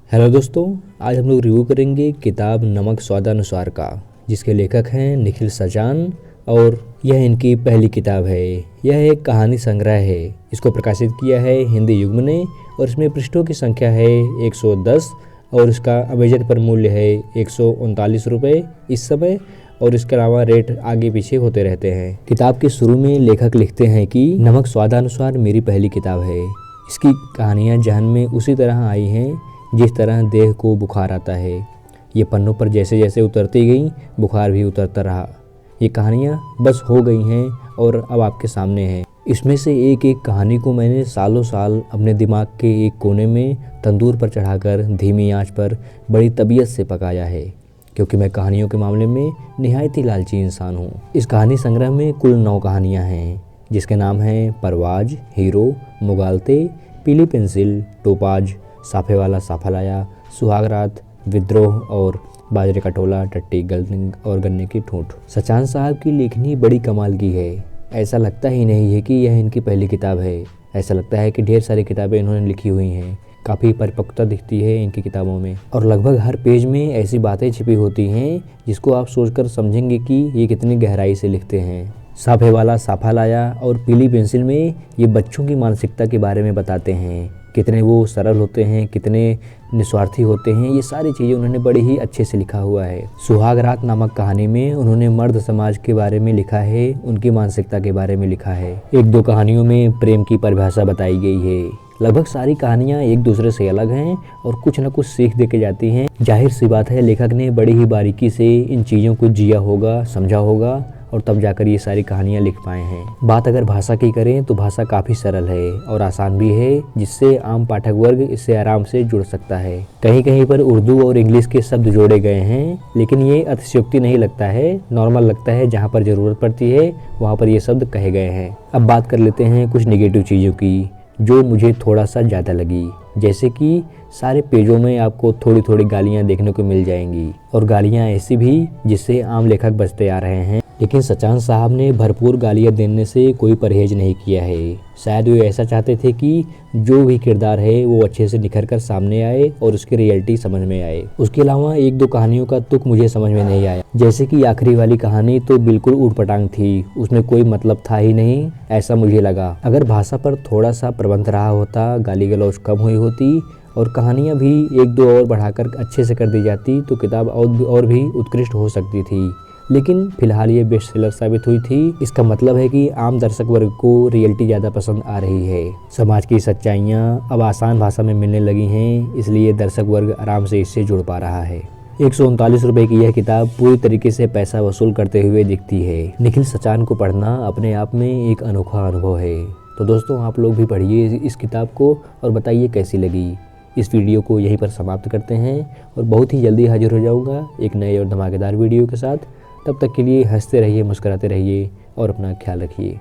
Hello दोस्तों, आज हम लोग रिव्यू करेंगे किताब नमक स्वादानुसार का, जिसके लेखक हैं निखिल सचान और यह इनकी पहली किताब है। यह एक कहानी संग्रह है। इसको प्रकाशित किया है हिंदी युग्म ने और इसमें पृष्ठों की संख्या है 110 और इसका अमेजन पर मूल्य है 139 रुपये इस समय, और इसके अलावा रेट आगे पीछे होते रहते हैं। किताब के शुरू में लेखक लिखते हैं कि नमक स्वादानुसार मेरी पहली किताब है। इसकी कहानियाँ जहन में उसी तरह आई हैं जिस तरह देह को बुखार आता है। ये पन्नों पर जैसे जैसे उतरती गई, बुखार भी उतरता रहा। ये कहानियाँ बस हो गई हैं और अब आपके सामने हैं। इसमें से एक एक कहानी को मैंने सालों साल अपने दिमाग के एक कोने में तंदूर पर चढ़ाकर धीमी आंच पर बड़ी तबीयत से पकाया है, क्योंकि मैं कहानियों के मामले में निहायत ही लालची इंसान हूँ। इस कहानी संग्रह में कुल 9 कहानियाँ हैं, जिसके नाम हैं परवाज, हीरो, मुगालते, पीली पेंसिल, टोपाज, साफे वाला साफा लाया, सुहागरात, विद्रोह और बाजरे का टोला, टट्टी, गन्ने की ठूंठ। सचान साहब की लेखनी बड़ी कमाल की है। ऐसा लगता ही नहीं है कि यह इनकी पहली किताब है। ऐसा लगता है कि ढेर सारी किताबें इन्होंने लिखी हुई हैं। काफ़ी परिपक्वता दिखती है इनकी किताबों में और लगभग हर पेज में ऐसी बातें छिपी होती हैं जिसको आप सोचकर समझेंगे कि ये कितनी गहराई से लिखते हैं। साफे वाला साफा लाया और पीली पेंसिल में ये बच्चों की मानसिकता के बारे में बताते हैं। कितने वो सरल होते हैं, कितने निस्वार्थी होते हैं, ये सारी चीज़ें उन्होंने बड़ी ही अच्छे से लिखा हुआ है। सुहागरात नामक कहानी में उन्होंने मर्द समाज के बारे में लिखा है, उनकी मानसिकता के बारे में लिखा है। 1-2 कहानियों में प्रेम की परिभाषा बताई गई है। लगभग सारी कहानियाँ एक दूसरे से अलग हैं और कुछ न कुछ सीख दे के जाती हैं। जाहिर सी बात है, लेखक ने बड़ी ही बारीकी से इन चीज़ों को जिया होगा, समझा होगा और तब जाकर ये सारी कहानियाँ लिख पाए हैं। बात अगर भाषा की करें तो भाषा काफ़ी सरल है और आसान भी है, जिससे आम पाठक वर्ग इससे आराम से जुड़ सकता है। कहीं कहीं पर उर्दू और इंग्लिश के शब्द जोड़े गए हैं, लेकिन ये अतिशयोक्ति नहीं लगता है, नॉर्मल लगता है। जहाँ पर ज़रूरत पड़ती है वहाँ पर ये शब्द कहे गए हैं। अब बात कर लेते हैं कुछ नेगेटिव चीज़ों की जो मुझे थोड़ा सा ज़्यादा लगी, जैसे कि सारे पेजों में आपको थोड़ी थोड़ी गालियाँ देखने को मिल जाएंगी और गालियाँ ऐसी भी जिससे आम लेखक बचते आ रहे हैं। लेकिन सचान साहब ने भरपूर गालियाँ देने से कोई परहेज नहीं किया है। शायद वे ऐसा चाहते थे कि जो भी किरदार है वो अच्छे से निखर कर सामने आए और उसकी रियलिटी समझ में आए। उसके अलावा 1-2 कहानियों का तुक मुझे समझ में नहीं आया, जैसे कि आखिरी वाली कहानी तो बिल्कुल ऊटपटांग थी, उसमें कोई मतलब था ही नहीं, ऐसा मुझे लगा। अगर भाषा पर थोड़ा सा प्रबंध रहा होता, गाली गलौज कम हुई होती और कहानियाँ भी 1-2 और बढ़ाकर अच्छे से कर दी जाती तो किताब और भी उत्कृष्ट हो सकती थी। लेकिन फिलहाल ये बेस्ट सेलर साबित हुई थी। इसका मतलब है कि आम दर्शक वर्ग को रियलिटी ज़्यादा पसंद आ रही है। समाज की सच्चाइयाँ अब आसान भाषा में मिलने लगी हैं, इसलिए दर्शक वर्ग आराम से इससे जुड़ पा रहा है। 139 रुपये की यह किताब पूरी तरीके से पैसा वसूल करते हुए दिखती है। निखिल सचान को पढ़ना अपने आप में एक अनोखा अनुभव है। तो दोस्तों, आप लोग भी पढ़िए इस किताब को और बताइए कैसी लगी। इस वीडियो को यहीं पर समाप्त करते हैं और बहुत ही जल्दी हाजिर हो जाऊंगा एक नए और धमाकेदार वीडियो के साथ। तब तक के लिए हंसते रहिए, मुस्कुराते रहिए और अपना ख्याल रखिए।